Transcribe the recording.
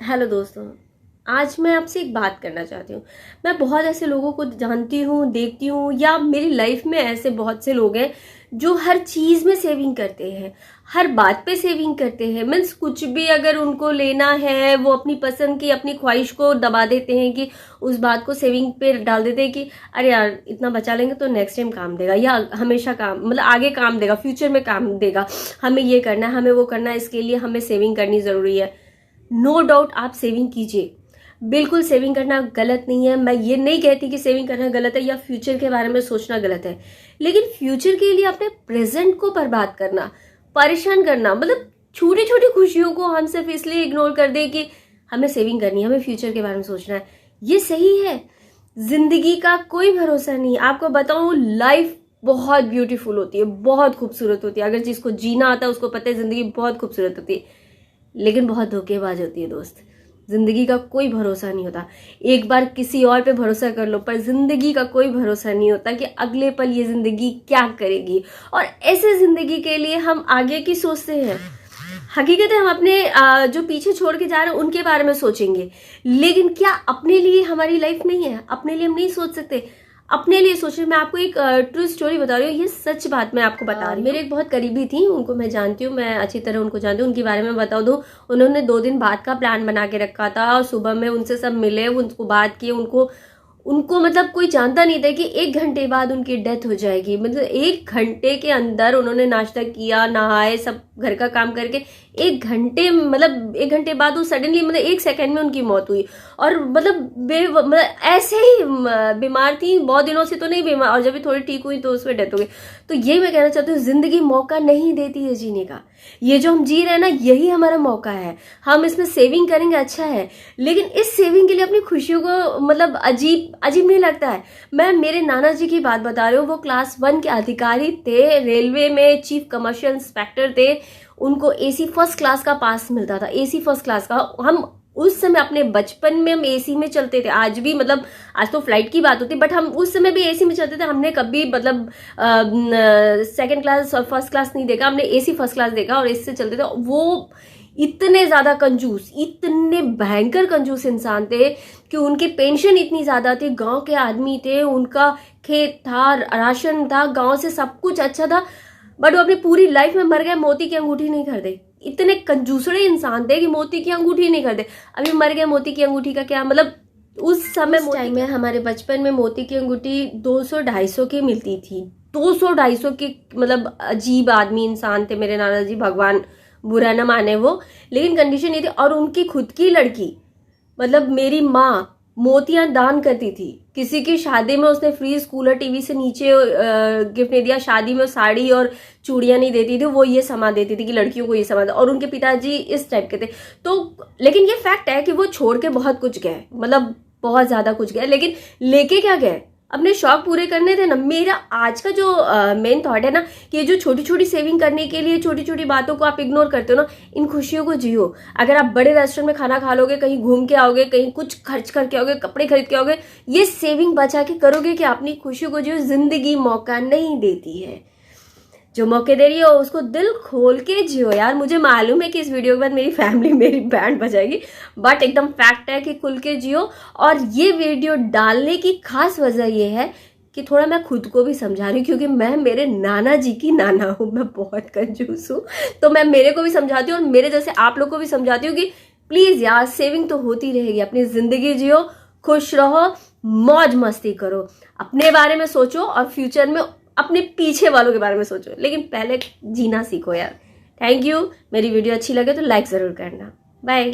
Hello दोस्तों, आज मैं आपसे एक बात करना चाहती हूँ। मैं बहुत ऐसे लोगों को जानती हूँ, देखती हूँ, या मेरी लाइफ में ऐसे बहुत से लोग हैं जो हर चीज़ में सेविंग करते हैं, हर बात पे सेविंग करते हैं। मीन्स कुछ भी अगर उनको लेना है, वो अपनी पसंद की, अपनी ख्वाहिश को दबा देते हैं कि उस बात को सेविंग पे डाल देते हैं कि अरे यार इतना बचा लेंगे तो नेक्स्ट टाइम काम देगा, या हमेशा काम मतलब आगे काम देगा, फ्यूचर में काम देगा, हमें ये करना है, हमें वो करना है, इसके लिए हमें सेविंग करनी ज़रूरी है। नो डाउट आप सेविंग कीजिए, बिल्कुल सेविंग करना गलत नहीं है। मैं ये नहीं कहती कि सेविंग करना गलत है या फ्यूचर के बारे में सोचना गलत है, लेकिन फ्यूचर के लिए अपने प्रेजेंट को बर्बाद करना, परेशान करना, मतलब छोटी छोटी खुशियों को हम सिर्फ इसलिए इग्नोर कर दें कि हमें सेविंग करनी है, हमें फ्यूचर के बारे में सोचना है, ये सही है? जिंदगी का कोई भरोसा नहीं। आपको बताऊं, लाइफ बहुत ब्यूटीफुल होती है, बहुत खूबसूरत होती है। अगर जिसको जीना आता है उसको पता है जिंदगी बहुत खूबसूरत होती है, लेकिन बहुत धोखेबाज होती है दोस्त। जिंदगी का कोई भरोसा नहीं होता। एक बार किसी और पे भरोसा कर लो, पर जिंदगी का कोई भरोसा नहीं होता कि अगले पल ये जिंदगी क्या करेगी। और ऐसे जिंदगी के लिए हम आगे की सोचते हैं। हकीकत है हम अपने जो पीछे छोड़ के जा रहे हैं उनके बारे में सोचेंगे, लेकिन क्या अपने लिए हमारी लाइफ नहीं है? अपने लिए हम नहीं सोच सकते? अपने लिए सोच रहे। मैं आपको एक ट्रू स्टोरी बता रही हूँ, ये सच बात मैं आपको बता रही हूँ। मेरे एक बहुत करीबी थी, उनको मैं जानती हूँ, मैं अच्छी तरह उनको जानती हूँ। उनके बारे में बता दूँ, उन्होंने 2 दिन बाद का प्लान बना के रखा था और सुबह में उनसे सब मिले, उनको बात की। उनको मतलब कोई जानता नहीं था कि 1 घंटे बाद उनकी डेथ हो जाएगी। मतलब 1 घंटे के अंदर उन्होंने नाश्ता किया, नहाए, सब घर का काम करके 1 घंटे मतलब 1 घंटे बाद वो सडनली मतलब 1 सेकंड में उनकी मौत हुई। और मतलब ऐसे ही बीमार थी, बहुत दिनों से तो नहीं बीमार, और जब भी थोड़ी ठीक हुई तो उसमें डेथ हो गई। तो ये मैं कहना चाहती हूँ, जिंदगी मौका नहीं देती है जीने का। ये जो हम जी रहे हैं ना, यही हमारा मौका है। हम इसमें सेविंग करेंगे, अच्छा है, लेकिन इस सेविंग के लिए अपनी खुशियों को मतलब अजीब नहीं लगता है? मैं मेरे नाना जी की बात बता रही हूँ। वो क्लास 1 के अधिकारी थे, रेलवे में चीफ कमर्शियल इंस्पेक्टर थे। उनको एसी फर्स्ट क्लास का पास मिलता था, एसी फर्स्ट क्लास का। हम उस समय अपने बचपन में हम एसी में चलते थे, आज भी मतलब आज तो फ्लाइट की बात होती, बट हम उस समय भी एसी में चलते थे। हमने कभी मतलब 2nd क्लास और 1st क्लास नहीं देखा, हमने एसी फर्स्ट क्लास देखा और इससे चलते थे। वो इतने ज्यादा कंजूस, इतने भयंकर कंजूस इंसान थे कि उनकी पेंशन इतनी ज्यादा थी। गांव के आदमी थे, उनका खेत था, राशन था, गांव से सब कुछ अच्छा था, बट वो अपनी पूरी लाइफ में मर गए, मोती की अंगूठी नहीं खरीदे। इतने कंजूसड़े इंसान थे कि मोती की अंगूठी नहीं खरीदे, अभी मर गए, मोती की अंगूठी का क्या मतलब। उस समय टाइम में हमारे बचपन में मोती की अंगूठी 200-250 की मिलती थी, 200-250 की। मतलब अजीब आदमी इंसान थे मेरे नाना जी, भगवान बुरा न माने वो, लेकिन कंडीशन ये थी। और उनकी खुद की लड़की मतलब मेरी माँ मोतियां दान करती थी। किसी की शादी में उसने फ्रीज, कूलर, टीवी से नीचे गिफ्ट नहीं दिया। शादी में साड़ी और चूड़ियां नहीं देती थी, वो ये सामान देती थी कि लड़कियों को ये सामान। और उनके पिताजी इस टाइप के थे। तो लेकिन ये फैक्ट है कि वो छोड़ के बहुत कुछ गए, मतलब बहुत ज्यादा कुछ गए, लेकिन लेके क्या गए? अपने शौक पूरे करने थे ना। मेरा आज का जो मेन थॉट है ना, कि ये जो छोटी छोटी सेविंग करने के लिए छोटी छोटी बातों को आप इग्नोर करते हो ना, इन खुशियों को जियो। अगर आप बड़े रेस्टोरेंट में खाना खा लोगे, कहीं घूम के आओगे, कहीं कुछ खर्च करके आओगे, कपड़े खरीद के आओगे, ये सेविंग बचा के करोगे कि अपनी खुशियों को जियो। जिंदगी मौका नहीं देती है, जो मौके दे रही हो उसको दिल खोल के जियो यार। मुझे मालूम है कि इस वीडियो के बाद मेरी फैमिली मेरी बैंड बजाएगी, बट एकदम फैक्ट है कि खुल के जियो। और ये वीडियो डालने की खास वजह ये है कि थोड़ा मैं खुद को भी समझा रही हूँ, क्योंकि मैं मेरे नाना जी की नाना हूँ, मैं बहुत कंजूस हूँ। तो मैं मेरे को भी समझाती हूँ और मेरे जैसे आप लोग को भी समझाती हूँ कि प्लीज यार सेविंग तो होती रहेगी, अपनी जिंदगी जियो, खुश रहो, मौज मस्ती करो, अपने बारे में सोचो और फ्यूचर में अपने पीछे वालों के बारे में सोचो, लेकिन पहले जीना सीखो यार। Thank you. मेरी वीडियो अच्छी लगे तो लाइक जरूर करना। बाय।